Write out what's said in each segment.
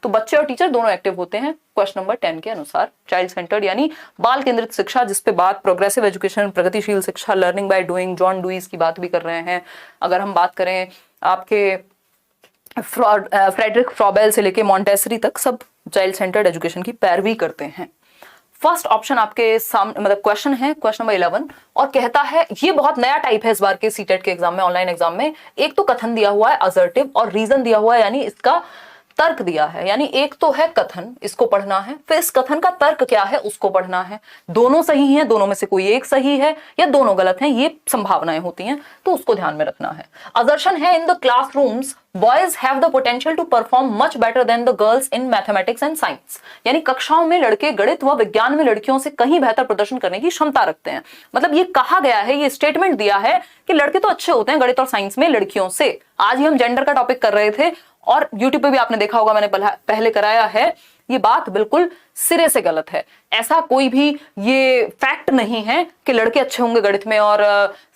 तो बच्चे और टीचर दोनों एक्टिव होते हैं क्वेश्चन नंबर 10 के अनुसार। चाइल्ड सेंटर्ड यानी बाल केंद्रित शिक्षा, जिसपे बात प्रोग्रेसिव एजुकेशन, प्रगतिशील शिक्षा, लर्निंग बाय डूइंग, जॉन डुईस की बात भी कर रहे हैं। अगर हम बात करें आपके फ्रेडरिक फ्रॉबेल से लेके मॉन्टेसरी तक, सब चाइल्ड सेंटर्ड एजुकेशन की पैरवी करते हैं। फर्स्ट ऑप्शन आपके सामने मतलब क्वेश्चन है क्वेश्चन नंबर 11 और कहता है, ये बहुत नया टाइप है इस बार के सीटेट के एग्जाम में, ऑनलाइन एग्जाम में। एक तो कथन दिया हुआ है असर्टिव और रीजन दिया हुआ है, यानी इसका तर्क दिया है। यानी एक तो है कथन, इसको पढ़ना है, फिर इस कथन का तर्क क्या है उसको पढ़ना है। दोनों सही हैं, दोनों में से कोई एक सही है या दोनों गलत हैं, ये संभावनाएं होती हैं, तो उसको ध्यान में रखना है। असर्शन है, in the classrooms boys have the potential to perform much better than the girls in mathematics and science. यानी कक्षाओं में लड़के गणित व विज्ञान में लड़कियों से कहीं बेहतर प्रदर्शन करने की क्षमता रखते हैं। मतलब ये कहा गया है, ये स्टेटमेंट दिया है कि लड़के तो अच्छे होते हैं गणित और साइंस में लड़कियों से। आज ही हम जेंडर का टॉपिक कर रहे थे और यूट्यूब पे भी आपने देखा होगा, मैंने पहले कराया है। ये बात बिल्कुल सिरे से गलत है। ऐसा कोई भी ये फैक्ट नहीं है कि लड़के अच्छे होंगे गणित में और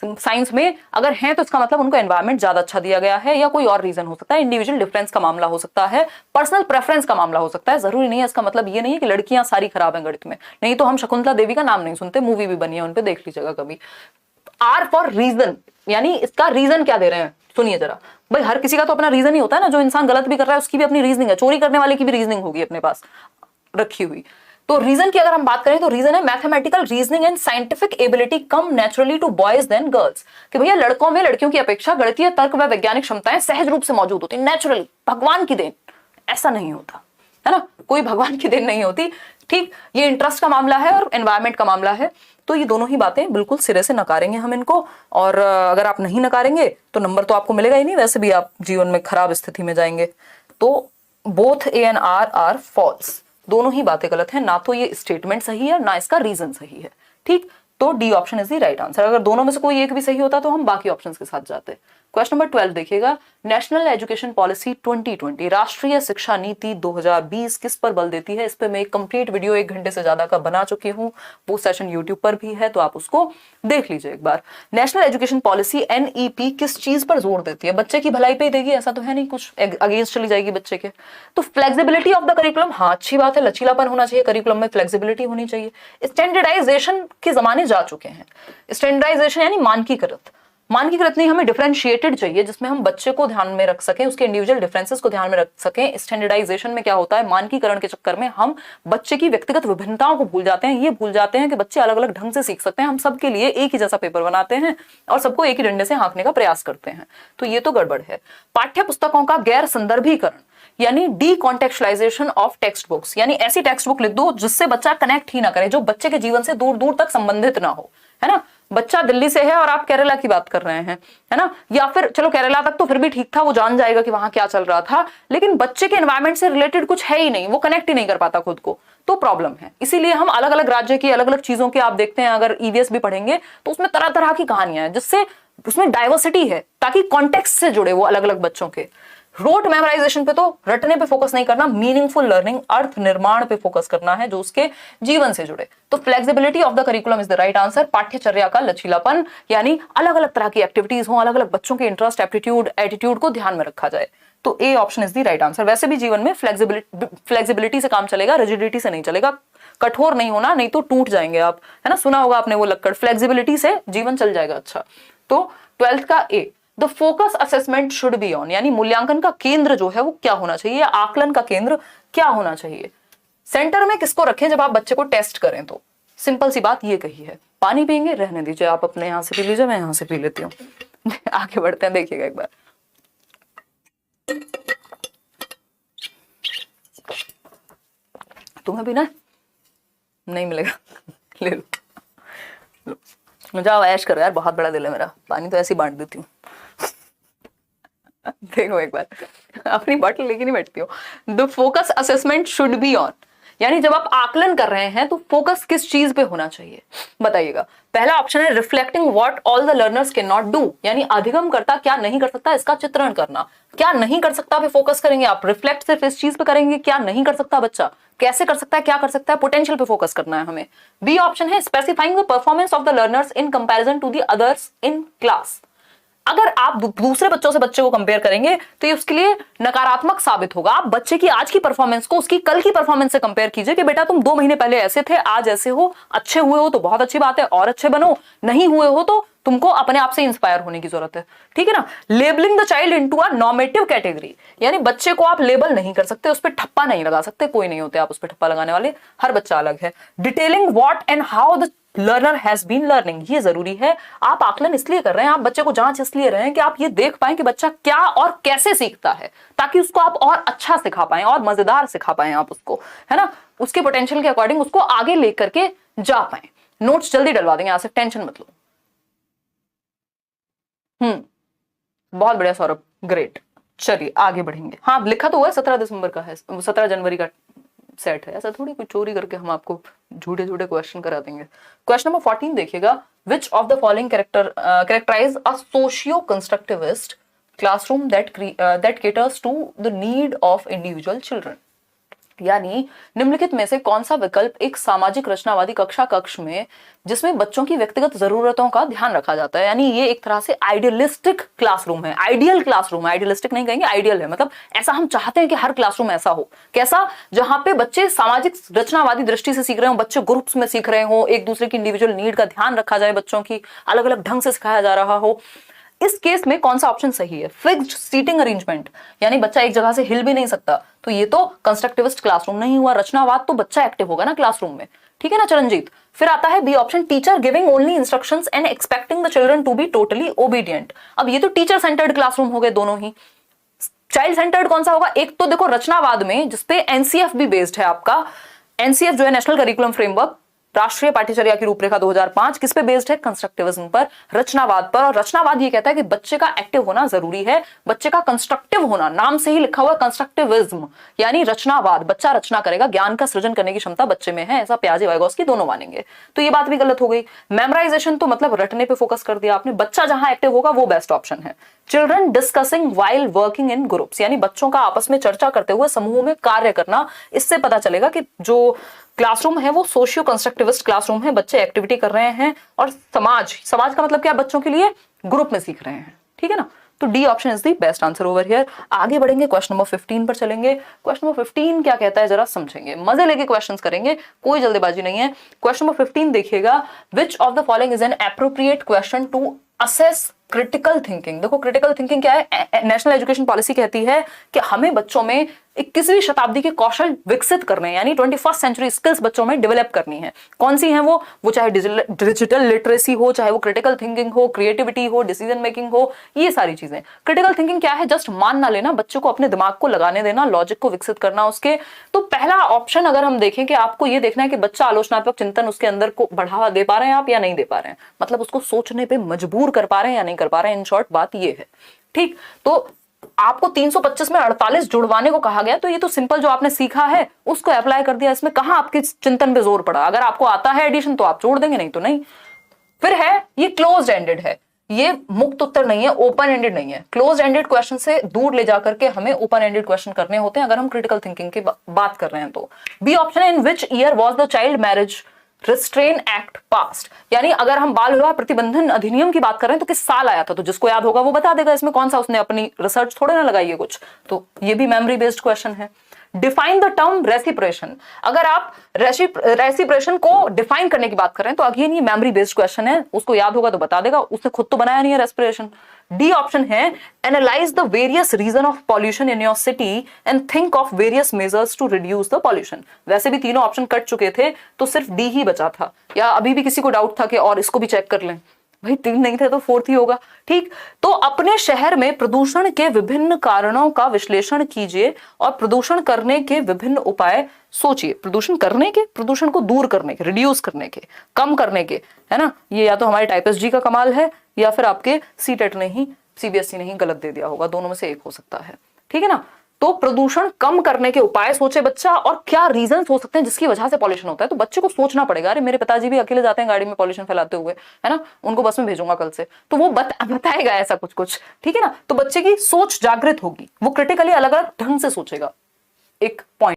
साइंस में। अगर हैं तो इसका मतलब उनको एनवायरनमेंट ज्यादा अच्छा दिया गया है या कोई और रीजन हो सकता है, इंडिविजुअल डिफरेंस का मामला हो सकता है, पर्सनल प्रेफरेंस का मामला हो सकता है। जरूरी नहीं है, इसका मतलब ये नहीं है कि लड़कियां सारी खराब हैं गणित में। नहीं तो हम शकुंतला देवी का नाम नहीं सुनते, मूवी भी बनी है उन पे, देख लीजिएगा कभी। आर फॉर रीजन, यानी इसका रीजन क्या दे रहे हैं सुनिए जरा। भाई हर किसी का तो अपना रीजन ही होता है ना, जो इंसान गलत भी कर रहा है उसकी भी अपनी रीजनिंग है, चोरी करने वाले की भी रीजनिंग होगी अपने पास रखी हुई। तो रीजन की अगर हम बात करें तो रीजन है mathematical reasoning and scientific ability come naturally to boys than girls. कि भैया लड़कों में लड़कियों की अपेक्षा गणितीय तर्क व वैज्ञानिक क्षमताएं सहज रूप से मौजूद होती, नेचुरली, भगवान की देन। ऐसा नहीं होता है ना, कोई भगवान की देन नहीं होती। ठीक, ये इंटरेस्ट का मामला है और एनवायरमेंट का मामला है। तो ये दोनों ही बातें बिल्कुल सिरे से नकारेंगे हम इनको। और अगर आप नहीं नकारेंगे तो नंबर तो आपको मिलेगा ही नहीं, वैसे भी आप जीवन में खराब स्थिति में जाएंगे। तो both A and R are false, दोनों ही बातें गलत हैं। ना तो ये स्टेटमेंट सही है, ना इसका रीजन सही है। ठीक, तो D option is the right answer. अगर दोनों में से कोई एक भी सही होता तो हम बाकी ऑप्शंस के साथ जाते। क्वेश्चन नंबर 12 देखिएगा, नेशनल एजुकेशन पॉलिसी 2020 राष्ट्रीय शिक्षा नीति 2020 किस पर बल देती है। इस पर मैं एक कंप्लीट वीडियो 1 घंटे से ज्यादा का बना चुकी हूँ, वो सेशन यूट्यूब पर भी है, तो आप उसको देख लीजिए एक बार। नेशनल एजुकेशन पॉलिसी एनईपी किस चीज पर जोर देती है, बच्चे की भलाई पे देगी, ऐसा तो है नहीं कुछ अगेंस्ट चली जाएगी बच्चे के। तो फ्लेक्सिबिलिटी ऑफ द करिकुलम, हाँ अच्छी बात है, लचीलापन होना चाहिए, करिकुलम में फ्लेक्सिबिलिटी होनी चाहिए। स्टैंडर्डाइजेशन के जमाने जा चुके हैं। स्टैंडर्डाइजेशन यानी मानकीकृत, मानकीकृत नहीं, हमें डिफरेंशिएटेड चाहिए जिसमें हम बच्चे को ध्यान में रख सकें, उसके इंडिविजुअल डिफरेंसेस को ध्यान में रख सकें। स्टैंडर्डाइजेशन में क्या होता है, मानकीकरण के चक्कर में हम बच्चे की व्यक्तिगत विभिन्नताओं को भूल जाते हैं। ये भूल जाते हैं कि बच्चे अलग अलग ढंग से सीख सकते हैं। हम सबके लिए एक ही जैसा पेपर बनाते हैं और सबको एक ही डंडे से हाँकने का प्रयास करते हैं, तो ये तो गड़बड़ है। पाठ्य पुस्तकों का गैर संदर्भीकरण यानी डी कॉन्टेक्चुअलाइजेशन ऑफ टेक्स्ट बुक्स, यानी ऐसी टेक्स्ट बुक लिख दो जिससे बच्चा कनेक्ट ही ना करे, जो बच्चे के जीवन से दूर दूर तक संबंधित ना हो, है ना। बच्चा दिल्ली से है और आप केरला की बात कर रहे हैं, है ना, या फिर चलो केरला तक तो फिर भी ठीक था, वो जान जाएगा कि वहां क्या चल रहा था, लेकिन बच्चे के एनवायरमेंट से रिलेटेड कुछ है ही नहीं, वो कनेक्ट ही नहीं कर पाता खुद को, तो प्रॉब्लम है। इसीलिए हम अलग अलग राज्य की अलग अलग चीजों के आप देखते हैं, अगर ईवीएस भी पढ़ेंगे तो उसमें तरह तरह की कहानियां हैं, जिससे उसमें डाइवर्सिटी है, ताकि कॉन्टेक्स्ट से जुड़े वो अलग अलग बच्चों के। रोट मेमोराइजेशन पे तो रटने पे फोकस नहीं करना, मीनिंगफुल लर्निंग, अर्थ निर्माण पे फोकस करना है जो उसके जीवन से जुड़े। तो flexibility of the curriculum is the right answer. पाठ्यचर्या का लचीलापन यानी अलग अलग तरह की एक्टिविटीज हो, अलग अलग बच्चों के इंटरेस्ट, एप्टीट्यूड, एटीट्यूड को ध्यान में रखा जाए, तो A option is the right answer. वैसे भी जीवन में फ्लेक्सिबिलिटी से काम चलेगा, रिजिडिटी से नहीं चलेगा। कठोर नहीं होना, नहीं तो टूट जाएंगे आप, है ना, सुना होगा आपने वो लक्कड़। फ्लेक्सिबिलिटी से जीवन चल जाएगा अच्छा। तो 12th का uh, the focus assessment should be on, यानी मूल्यांकन का केंद्र जो है वो क्या होना चाहिए, आकलन का केंद्र क्या होना चाहिए। सेंटर में किसको रखें जब आप बच्चे को टेस्ट करें, तो सिंपल सी बात ये कही है। पानी पियेंगे, रहने दीजिए, आप अपने यहां से पी लीजिए, मैं यहां से पी लेती हूँ। आगे बढ़ते हैं, देखिएगा एक बार। तुम्हें भी ना नहीं मिलेगा, ले लो, जाओ ऐश करो यार, बहुत बड़ा दिल है मेरा, पानी तो ऐसे ही बांट देती हूँ। देखो एक बार, अपनी बॉटल लेके नहीं बैठती हो। The focus assessment should be on, यानी जब आप आकलन कर रहे हैं तो फोकस किस चीज पे होना चाहिए, बताइएगा। पहला ऑप्शन है reflecting what all the learners can not do, यानी अधिगम करता क्या नहीं कर सकता, इसका चित्रण करना। क्या नहीं कर सकता पे फोकस करेंगे आप, रिफ्लेक्ट सिर्फ इस चीज पे करेंगे, क्या नहीं कर सकता बच्चा, कैसे कर सकता है, क्या कर सकता है, पोटेंशियल पे फोकस करना है हमें। बी ऑप्शन है specifying the performance of the learners in comparison to the others in class, अगर आप दूसरे बच्चों से बच्चे को कंपेयर करेंगे तो ये उसके लिए नकारात्मक साबित होगा। आप बच्चे की आज की परफॉर्मेंस को उसकी कल की परफॉर्मेंस से कंपेयर कीजिए कि बेटा तुम 2 महीने पहले ऐसे थे, आज ऐसे हो। अच्छे हुए हो तो बहुत अच्छी बात है, और अच्छे बनो। नहीं हुए हो तो तुमको अपने आप से इंस्पायर होने की जरूरत है, ठीक है ना। Labelling the child into a normative category, यानी बच्चे को आप लेबल नहीं कर सकते, उस पर ठप्पा नहीं लगा सकते, कोई नहीं होते आप उस पर ठप्पा लगाने वाले, हर बच्चा अलग है। Detailing what and how the learner has been learning, ये जरूरी है। आप आकलन इसलिए कर रहे हैं, आप बच्चे को जांच इसलिए रहे हैं कि आप ये देख पाएं कि बच्चा क्या और कैसे सीखता है, ताकि उसको आप और अच्छा सिखा पाएं और मजेदार सिखा पाएं आप उसको, है ना, उसके पोटेंशियल के अकॉर्डिंग उसको आगे लेकर के जा पाए। नोट्स जल्दी डलवा देंगे, आप टेंशन मत लो। बहुत बढ़िया सौरभ, ग्रेट। चलिए आगे बढ़ेंगे। हाँ लिखा तो हुआ है 17 दिसंबर का है, 17 जनवरी का सेट है, ऐसा थोड़ी कोई चोरी करके हम आपको झूठे झूठे क्वेश्चन करा देंगे। क्वेश्चन नंबर 14 देखिएगा, which of the following characterize a socio constructivist classroom that caters to the need of individual children, यानी निम्नलिखित में से कौन सा विकल्प एक सामाजिक रचनावादी कक्षा कक्ष में जिसमें बच्चों की व्यक्तिगत जरूरतों का ध्यान रखा जाता है, यानी ये एक तरह से आइडियलिस्टिक क्लासरूम है, आइडियल क्लासरूम है, आइडियलिस्टिक नहीं कहेंगे, आइडियल है, मतलब ऐसा हम चाहते हैं कि हर क्लासरूम ऐसा हो। कैसा? जहां पे बच्चे सामाजिक रचनावादी दृष्टि से सीख रहे हो, बच्चे ग्रुप्स में सीख रहे हो, एक दूसरे की इंडिविजुअल नीड का ध्यान रखा जाए, बच्चों की अलग अलग ढंग से सिखाया जा रहा हो। इस केस में कौन सा ऑप्शन सही है? फिक्स्ड सीटिंग अरेंजमेंट, यानी बच्चा एक जगह से हिल भी नहीं सकता, तो ये तो कंस्ट्रक्टिविस्ट क्लासरूम नहीं हुआ। रचनावाद तो बच्चा एक्टिव होगा ना क्लासरूम में, ठीक है ना चरणजीत। फिर आता है B option, teacher giving only instructions and expecting the children to be totally obedient. अब ये तो टीचर सेंटर्ड क्लासरूम हो गए दोनों ही। चाइल्ड सेंटर्ड कौन सा होगा? एक तो देखो रचनावाद में जिसपे एनसीएफ भी बेस्ड है आपका, एनसीएफ जो है नेशनल करिकुलम फ्रेमवर्क, राष्ट्रीय पाठ्यचर्या की रूपरेखा 2005, किस पे बेस्ड है? कंस्ट्रक्टिविज्म पर, रचनावाद पर। और रचनावाद ये कहता है कि बच्चे का एक्टिव होना जरूरी है, बच्चे का कंस्ट्रक्टिव होना, नाम से ही लिखा हुआ कंस्ट्रक्टिविज्म यानी रचनावाद, बच्चा रचना करेगा, ज्ञान का सृजन करने की क्षमता बच्चे में है, ऐसा पियाजे वाइगोस्की दोनों मानेंगे। तो ये बात भी गलत हो गई। मेमोराइजेशन तो मतलब रटने पे फोकस कर दिया आपने, बच्चा जहां एक्टिव होगा वो बेस्ट ऑप्शन है। Children discussing while working in groups, यानी बच्चों का आपस में चर्चा करते हुए समूह में कार्य करना, इससे पता चलेगा कि जो क्लासरूम है वो सोशियो कंस्ट्रक्टिविस्ट क्लासरूम है, बच्चे एक्टिविटी कर रहे हैं। और समाज का मतलब क्या? बच्चों के लिए ग्रुप में सीख रहे हैं, ठीक है ना। तो D option is the best answer over here. आगे बढ़ेंगे, क्वेश्चन नंबर 15 पर चलेंगे। क्वेश्चन नंबर 15 क्या कहता है जरा समझेंगे, मजे लेके क्वेश्चंस करेंगे, कोई जल्दीबाजी नहीं है। क्वेश्चन नंबर 15 देखिएगा, which of the following is an appropriate question to assess critical thinking. देखो क्रिटिकल थिंकिंग क्या है? नेशनल एजुकेशन पॉलिसी कहती है कि हमें बच्चों में 21वीं शताब्दी के कौशल विकसित करने, यानी 21st सेंचुरी स्किल्स बच्चों में डेवलप करनी है। कौन सी हैं वो चाहे डिजिटल लिटरेसी हो, चाहे वो क्रिटिकल थिंकिंग हो, क्रिएटिविटी हो, डिसीजन मेकिंग हो, ये सारी चीजें। क्रिटिकल थिंकिंग क्या है? जस्ट मान ना लेना, बच्चों को अपने दिमाग को लगाने देना, लॉजिक को विकसित करना उसके। तो पहला ऑप्शन अगर हम देखें कि आपको ये देखना है कि बच्चा आलोचनात्मक चिंतन उसके अंदर को बढ़ावा दे पा रहे हैं आप या नहीं दे पा रहे हैं, मतलब उसको सोचने पर मजबूर कर पा रहे हैं या नहीं कर पा रहे हैं, इन शॉर्ट बात ये है, ठीक। तो आपको 325 में 48 जुड़वाने को कहा गया, तो ये तो सिंपल जो आपने सीखा है उसको अप्लाई कर दिया, इसमें कहां आपके चिंतन पे जोर पड़ा। अगर आपको आता है एडिशन तो आप जोड़ देंगे, नहीं तो नहीं। फिर है ये क्लोज एंडेड है, ये मुक्त उत्तर नहीं है, ओपन एंडेड नहीं है। क्लोज एंडेड क्वेश्चन से दूर ले जाकर के हमें ओपन एंडेड क्वेश्चन करने होते हैं अगर हम क्रिटिकल थिंकिंग की बात कर रहे हैं तो। बी ऑप्शन है, in which year was the child marriage restrain act passed, यानी अगर हम बाल विवाह प्रतिबंधन अधिनियम की बात कर रहे हैं तो किस साल आया था, तो जिसको याद होगा वो बता देगा, इसमें कौन सा उसने अपनी रिसर्च थोड़े ना लगाई है कुछ, तो ये भी मेमोरी बेस्ड क्वेश्चन है। डिफाइन द टर्म रेसिप्रेशन, अगर आप रेसिप्रेशन को डिफाइन करने की बात कर रहे हैं तो अगेन ये मेमोरी बेस्ड क्वेश्चन है, उसको याद होगा तो बता देगा, उसने खुद तो बनाया नहीं है रेस्पिरेशन। डी ऑप्शन है, analyse the various region of pollution in your city and think of various measures to reduce the pollution. वैसे भी तीनों ऑप्शन कट चुके थे तो सिर्फ डी ही बचा था, या अभी भी किसी को डाउट था कि और इसको भी चेक कर लें? भाई 3 नहीं थे तो 4th ही होगा, ठीक। तो अपने शहर में प्रदूषण के विभिन्न कारणों का विश्लेषण कीजिए और प्रदूषण करने के विभिन्न उपाय सोचिए। प्रदूषण करने के, प्रदूषण को दूर करने के, रिड्यूस करने के, कम करने के, है ना। ये या तो हमारे टाइपिस्ट जी का कमाल है या फिर आपके सीटेट ने ही, सीबीएसई ने ही गलत दे दिया होगा, दोनों में से एक हो सकता है, ठीक है ना। तो प्रदूषण कम करने के उपाय सोचे बच्चा, और क्या रीजन हो सकते हैं जिसकी वजह से पॉल्यूशन होता है, तो बच्चे को सोचना पड़ेगा। अरे मेरे पिताजी भी अकेले जाते हैं गाड़ी में पॉल्यूशन फैलाते हुए, है ना, उनको बस में भेजूंगा कल से, तो वो बताएगा ऐसा कुछ कुछ, ठीक है ना। तो बच्चे की सोच जागृत होगी, वो क्रिटिकली अलग अलग ढंग से सोचेगा। एक पॉइंट